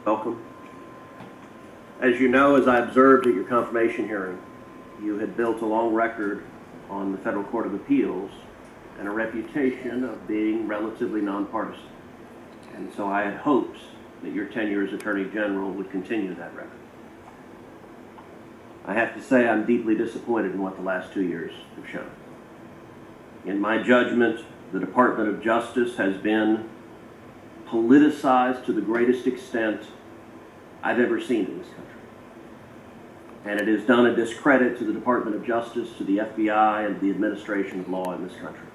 Welcome. As you know, as I observed at your confirmation hearing, you had built a long record on the Federal Court of Appeals and a reputation of being relatively nonpartisan. And so I had hopes that your tenure as Attorney General would continue that record. I have to say I'm deeply disappointed in what the last 2 years have shown. In my judgment, the Department of Justice has been politicized to the greatest extent I've ever seen in this country. And it has done a discredit to the Department of Justice, to the FBI, and the administration of law in this country.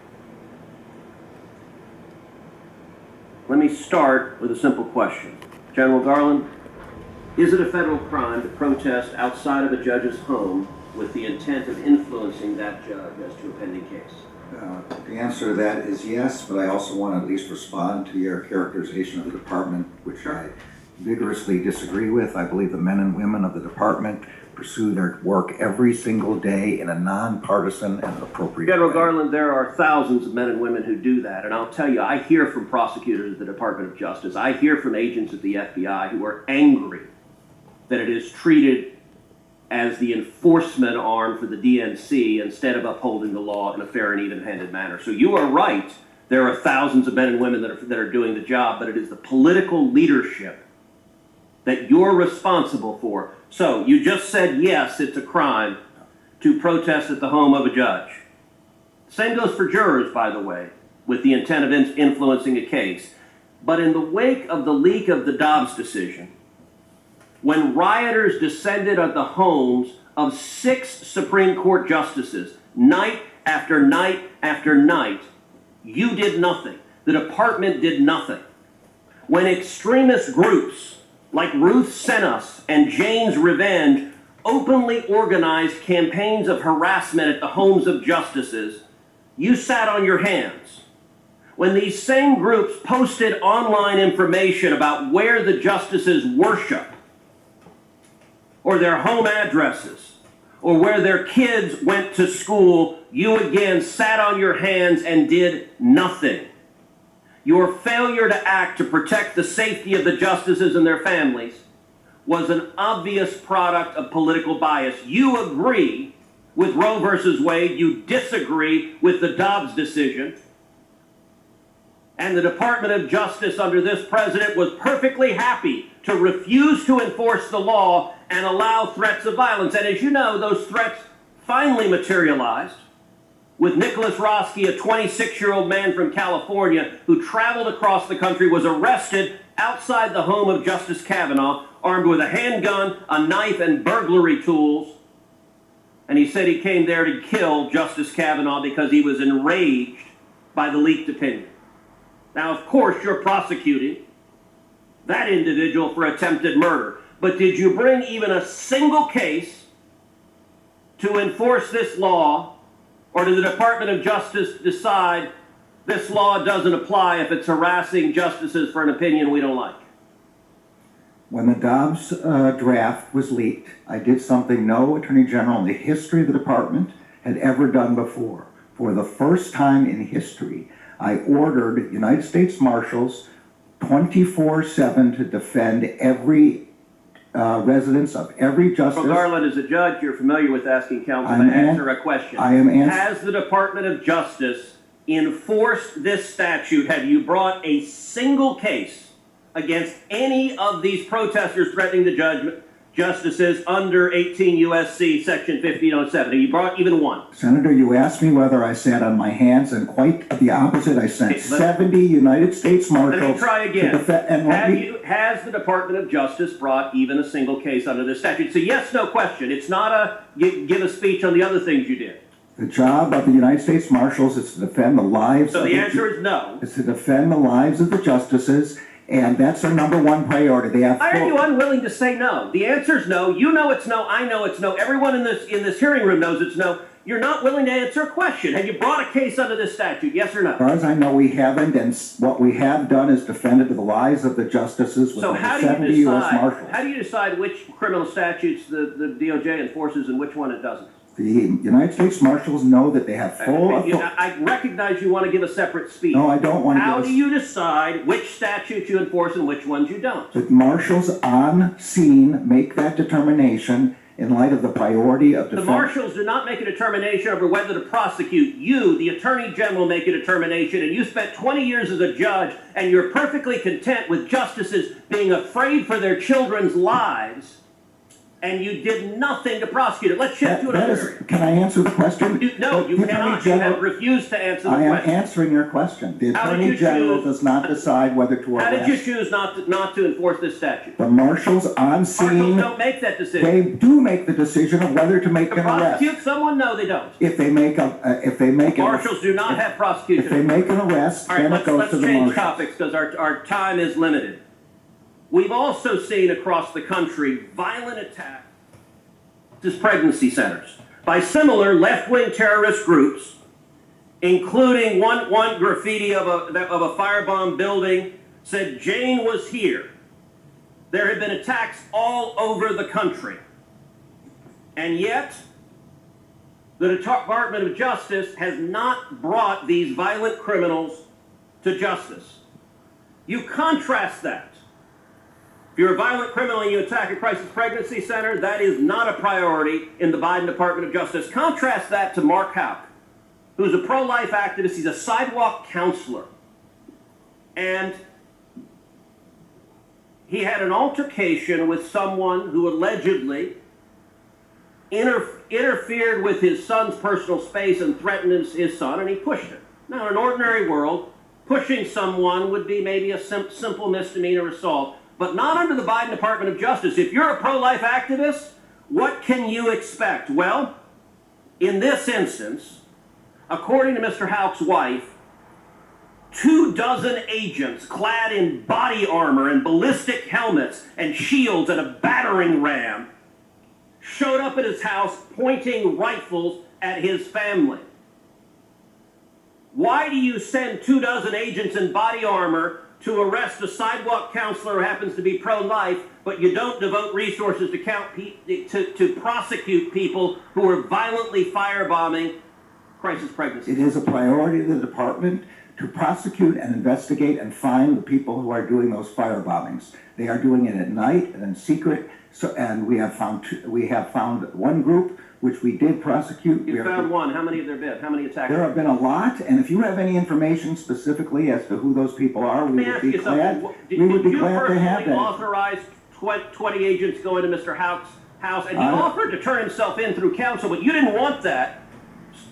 Let me start with a simple question. General Garland, is it a federal crime to protest outside of a judge's home with the intent of influencing that judge as to a pending case? The answer to that is yes, but I also want to at least respond to your characterization of the department, which I vigorously disagree with. I believe the men and women of the department pursue their work every single day in a nonpartisan and appropriate General way. Garland, there are thousands of men and women who do that, and I'll tell you, I hear from prosecutors at the Department of Justice, I hear from agents at the FBI who are angry that it is treated as the enforcement arm for the DNC instead of upholding the law in a fair and even-handed manner. So you are right, there are thousands of men and women that are doing the job, but it is the political leadership that you're responsible for. So you just said, yes, it's a crime to protest at the home of a judge. Same goes for jurors, by the way, with the intent of influencing a case. But in the wake of the leak of the Dobbs decision, when rioters descended on the homes of 6 Supreme Court justices, night after night after night, you did nothing. The department did nothing. When extremist groups like Ruth Sent Us and Jane's Revenge openly organized campaigns of harassment at the homes of justices, you sat on your hands. When these same groups posted online information about where the justices worship, or their home addresses, or where their kids went to school, you again sat on your hands and did nothing. Your failure to act to protect the safety of the justices and their families was an obvious product of political bias. You agree with Roe versus Wade, you disagree with the Dobbs decision, and the Department of Justice under this president was perfectly happy to refuse to enforce the law and allow threats of violence. And as you know, those threats finally materialized with Nicholas Roski, a 26-year-old man from California who traveled across the country, was arrested outside the home of Justice Kavanaugh, armed with a handgun, a knife, and burglary tools. And he said he came there to kill Justice Kavanaugh because he was enraged by the leaked opinion. Now, of course, you're prosecuting that individual for attempted murder. But did you bring even a single case to enforce this law, or did the Department of Justice decide this law doesn't apply if it's harassing justices for an opinion we don't like? When the Dobbs draft was leaked, I did something no Attorney General in the history of the department had ever done before. For the first time in history, I ordered United States Marshals 24/7 to defend every residence of every justice. Well, Garland, as a judge, you're familiar with asking counsel to answer a question. I am answering. Has the Department of Justice enforced this statute? Have you brought a single case against any of these protesters threatening the justices under 18 U.S.C. Section 1507? Have you brought even one? Senator, you asked me whether I sat on my hands, and quite the opposite. I sent 70 United States Marshals. Let me try again. To defend, Has the Department of Justice brought even a single case under this statute? It's a yes, no question. It's not a give a speech on the other things you did. The job of the United States Marshals is to defend the lives. So the answer is no. Is to defend the lives of the justices, and that's our number one priority. They have. Why are you unwilling to say no? The answer is no. You know it's no. I know it's no. Everyone in this hearing room knows it's no. You're not willing to answer a question. Have you brought a case under this statute? Yes or no? As far as I know, we haven't, and what we have done is defended the lives of the justices with 70 U.S. Marshals. How do you decide which criminal statutes the DOJ enforces and which one it doesn't? The United States Marshals know that they have full authority. I recognize you want to give a separate speech. No, I don't want to How give do you decide which statutes you enforce and which ones you don't? The marshals on scene make that determination in light of the priority of The defense. marshals do not make a determination over whether to prosecute. You, the attorney general, make a determination, and you spent 20 years as a judge, and you're perfectly content with justices being afraid for their children's lives, and you did nothing to prosecute it. Let's shift to another area. Can I answer the question? No, you The Attorney cannot. You General- have refused to answer the I am question. answering your question. The How did Attorney you General choose- does not decide whether to How did you arrest. choose not to enforce this statute? The marshals on Marshals scene, don't make that decision. they do make the decision of whether to make To an arrest. prosecute someone? No, they don't. If they make Marshals do not have if they prosecution. make an arrest, All right, then it goes let's to the change marshals. topics because our time is limited. We've also seen across the country violent attacks to pregnancy centers by similar left-wing terrorist groups, including one graffiti of a firebomb building said Jane was here. There have been attacks all over the country. And yet, the Department of Justice has not brought these violent criminals to justice. You contrast that. If you're a violent criminal and you attack a crisis pregnancy center, that is not a priority in the Biden Department of Justice. Contrast that to Mark Houck, who's a pro-life activist. He's a sidewalk counselor. And he had an altercation with someone who allegedly interfered with his son's personal space and threatened his son, and he pushed him. Now, in an ordinary world, pushing someone would be maybe a simple misdemeanor assault, but not under the Biden Department of Justice. If you're a pro-life activist, what can you expect? Well, in this instance, according to Mr. Houck's wife, 24 agents clad in body armor and ballistic helmets and shields and a battering ram showed up at his house pointing rifles at his family. Why do you send 24 agents in body armor to arrest a sidewalk counselor who happens to be pro-life, but you don't devote resources to prosecute people who are violently firebombing crisis pregnancies? It is a priority of the department to prosecute and investigate and find the people who are doing those firebombings. They are doing it at night and in secret. And we have found one group which we did prosecute. You found one. How many have there been? How many attacks? There have been a lot, and if you have any information specifically as to who those people are, we would be glad. Did We would be you glad to have personally that. authorize 20 agents going to Mr. Houck's house? And he offered to turn himself in through counsel, but you didn't want that.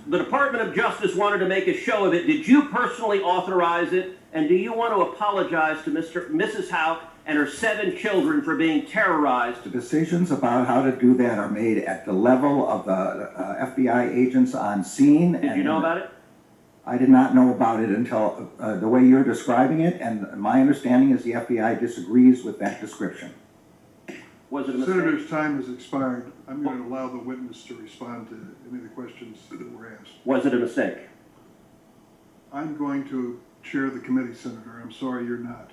The Department of Justice wanted to make a show of it. Did you personally authorize it? And do you want to apologize to Mrs. Houck and her 7 children for being terrorized? The decisions about how to do that are made at the level of the FBI agents on scene. Did you know about it? I did not know about it until the way you're describing it, and my understanding is the FBI disagrees with that description. Was it a mistake? Senator's time has expired. I'm going to allow the witness to respond to any of the questions that were asked. Was it a mistake? I'm going to chair the committee, Senator. I'm sorry you're not.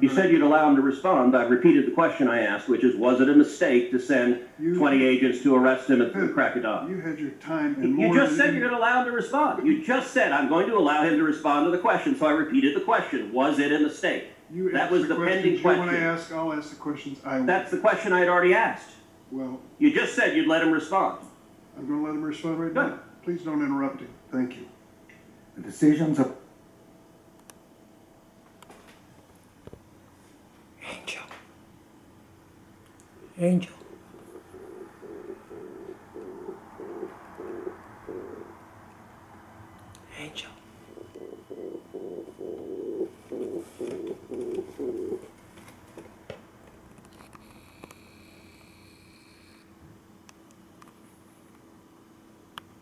You said you'd allow him to respond. I repeated the question I asked, which is, was it a mistake to send 20 agents to arrest him at the crack of dawn? You had your time and You more just than said any- you're going to allow him to respond. You just said, I'm going to allow him to respond to the question, so I repeated the question. Was it a mistake? You That ask was the pending questions you want to question. ask. I'll ask the questions I want. That's the question I had already asked. Well, You just said you'd let him respond. I'm going to let him respond right Good. now. Please don't interrupt him. Thank you. The decisions of Angel.